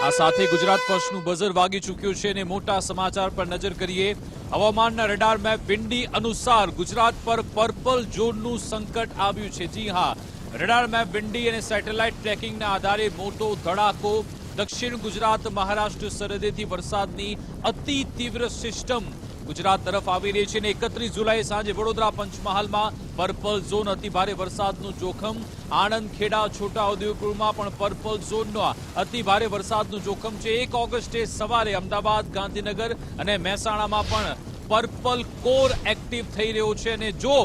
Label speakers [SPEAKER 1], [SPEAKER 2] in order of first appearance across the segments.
[SPEAKER 1] આ સાથે ગુજરાત ફર્સ્ટનું બઝર વાગી ચૂક્યું છે અને મોટા સમાચાર પર નજર કરીએ। હવામાનના રડાર મેપ વિંડી અનુસાર ગુજરાત પર પર્પલ ઝોનનું સંકટ આવ્યું છે। જી હા, રડાર મેપ વિંડી અને સેટેલાઇટ ટ્રેકિંગના આધારે મોટો ધડાકો। દક્ષિણ ગુજરાત મહારાષ્ટ્ર સરહદેથી વરસાદની અતિ તીવ્ર સિસ્ટમ ગુજરાત તરફ આવી રહી છે અને 31 જુલાઈ સાંજે વડોદરા પંચમહાલમાં પર્પલ ઝોન અતિ ભારે વરસાદનું જોખમ। આણંદ, ખેડા, છોટાઉદેપુરમાં પણ પર્પલ ઝોનનો અતિ ભારે વરસાદનું જોખમ છે। 1 ઓગસ્ટે સવારે અમદાવાદ, ગાંધીનગર અને મહેસાણામાં પણ પર્પલ કોર એક્ટિવ થઈ રહ્યો છે અને જો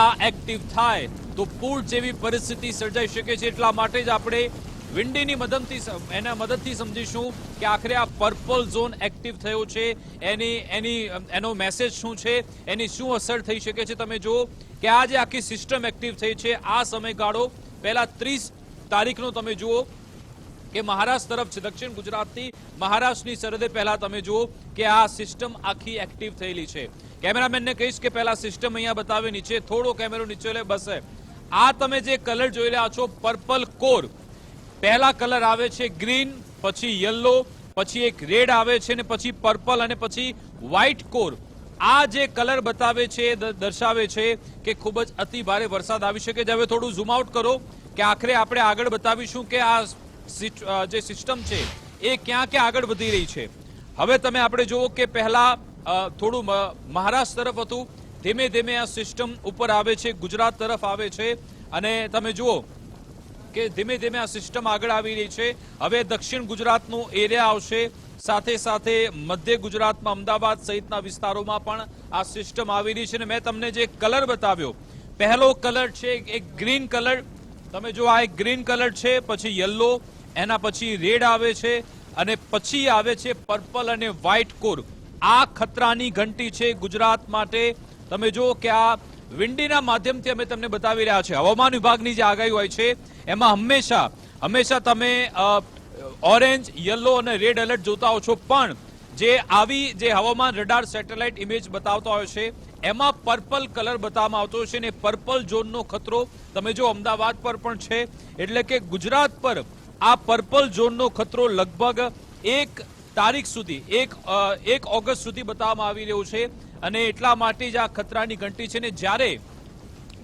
[SPEAKER 1] આ એક્ટિવ થાય તો પૂર જેવી પરિસ્થિતિ સર્જાઈ શકે છે। એટલા માટે જ આપણે વિંડીની મદદથી સમજીશું કે આખરે આ પર્પલ ઝોન એક્ટિવ થયો છે, એનો મેસેજ શું છે, એની શું અસર થઈ શકે છે। તમે જુઓ કે આ જે આખી સિસ્ટમ એક્ટિવ થઈ છે, આ સમયગાળો પહેલા 30 તારીખનો તમે જુઓ કે મહારાષ્ટ્ર તરફ છે, દક્ષિણ ગુજરાતથી મહારાષ્ટ્રની સરહદે પહેલા તમે જુઓ કે આ સિસ્ટમ આખી એક્ટિવ થયેલી છે। કેમેરામેનને કહીશ કે પહેલા સિસ્ટમ અહીંયા બતાવે, નીચે થોડો કેમેરો નીચે લે, બસ। આ તમે જે કલર જોઈ રહ્યા છો પર્પલ કોર, પહેલા કલર આવે છે ગ્રીન, પછી યલો, પછી એક રેડ આવે છે અને પછી પર્પલ અને પછી વ્હાઇટ કોર। આ જે કલર બતાવે છે દર્શાવે છે કે ખૂબ જ અતિ ભારે વરસાદ આવી શકે છે। હવે થોડું ઝૂમ આઉટ કરો કે આખરે આપણે આગળ બતાવીશું કે આ જે સિસ્ટમ છે એ ક્યાં ક્યાં આગળ વધી રહી છે। હવે તમે આપણે જુઓ કે પહેલા થોડું મહારાષ્ટ્ર તરફ હતું, ધીમે ધીમે આ સિસ્ટમ ઉપર આવે છે, ગુજરાત તરફ આવે છે અને તમે જુઓ કે ધીમે ધીમે આ સિસ્ટમ આગળ આવી રહી છે। હવે દક્ષિણ ગુજરાતનું એરિયા આવશે, સાથે સાથે મધ્ય ગુજરાતમાં અમદાવાદ સહિતના વિસ્તારોમાં પણ આ સિસ્ટમ આવી રહી છે અને મેં તમને જે કલર બતાવ્યો, પહેલો કલર છે એક ગ્રીન કલર, તમે જો આ એક ગ્રીન કલર છે, પછી યલો, એના પછી રેડ આવે છે અને પછી આવે છે પર્પલ અને વ્હાઇટ કોર। આ ખતરાની ઘંટી છે ગુજરાત માટે। તમે જો કે આ વિંડીના માધ્યમથી અમે તમને બતાવી રહ્યા છે। હવામાન વિભાગની જે આગાહી હોય છે એમાં હંમેશા તમે ઓરેન્જ, યલો અને રેડ એલર્ટ જોતા હો છો, પણ જે હવામાન રડાર સેટેલાઇટ ઇમેજ બતાવતા હોય છે એમાં પર્પલ કલર બતાવવામાં આવતો છે અને પર્પલ ઝોનનો ખતરો તમે જો અમદાવાદ પર પણ છે, એટલે કે ગુજરાત પર આ પર્પલ ઝોનનો ખતરો લગભગ 1 તારીખ સુધી 1 ઓગસ્ટ સુધી બતાવવામાં આવી રહ્યો છે અને એટલા માટે જ આ ખતરાની ઘંટી છે ને જ્યારે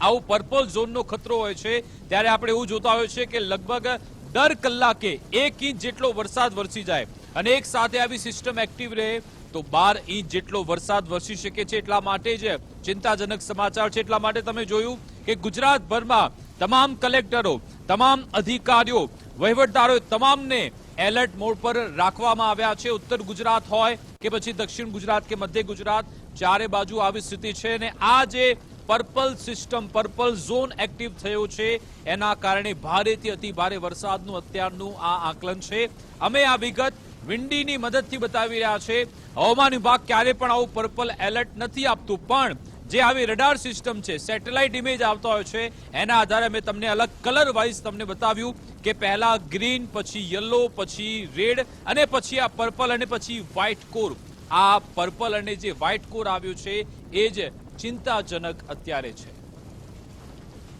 [SPEAKER 1] આવું પર્પલ ઝોનનો ખતરો હોય છે ત્યારે આપણે એવું જોતા હોય છે કે લગભગ દર કલાકે 1 ઇંચ જેટલો વરસાદ વરસી જાય અને એક સાથે આવી સિસ્ટમ એક્ટિવ રહે તો 12 ઇંચ જેટલો વરસાદ વરસી શકે છે। એટલા માટે જ ચિંતાજનક સમાચાર છે। એટલા માટે તમે જોયું કે ગુજરાતભરમાં તમામ કલેક્ટરો, તમામ અધિકારીઓ, વહીવટદારો તમામને એલર્ટ મોડ પર રાખવામાં આવ્યા છે। ઉત્તર ગુજરાત હોય કે પછી દક્ષિણ ગુજરાત કે મધ્ય ગુજરાત, ચારે બાજુ આવી સ્થિતિ છે અને આ જે purple system, purple zone active થયો છે એના કારણે ભારેથી અતિ ભારે વરસાદનું અત્યારનું આ આકલન છે। અમે આ વિગત વિંડીની મદદથી બતાવી રહ્યા છે। હવામાન વિભાગ ક્યારે પણ આવું પર્પલ એલર્ટ નથી આપતું, પણ જે આવી રડાર સિસ્ટમ છે, સેટેલાઇટ ઇમેજ આવતા હોય છે એના આધારે અમે તમને અલગ કલર વાઇઝ તમને બતાવ્યું કે પહેલા ગ્રીન, પછી યલો, પછી રેડ અને પછી આ પર્પલ અને પછી વ્હાઇટ કોર। આ પર્પલ અને જે વ્હાઇટ કોર આવ્યું છે એ જ ચિંતાજનક અત્યારે છે।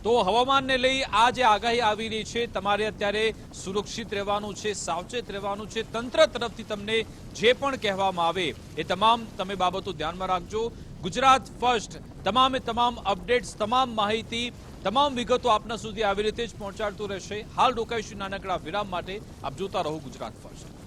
[SPEAKER 1] તો હવામાનને લઈ આ જે આગાહી આવી રહી છે, તમારે અત્યારે સુરક્ષિત રહેવાનું છે, સાવચેત રહેવાનું છે। તંત્ર તરફથી તમને જે પણ કહેવામાં આવે એ તમામ તમે બાબતો ધ્યાનમાં રાખજો। ગુજરાત ફર્સ્ટ તમામે તમામ અપડેટ્સ, તમામ માહિતી, તમામ વિગતો આપના સુધી આવી રીતે જ પહોંચાડતું રહેશે। હાલ રોકાઈશું નાનકડા વિરામ માટે। આપ જોતા રહો ગુજરાત ફર્સ્ટ।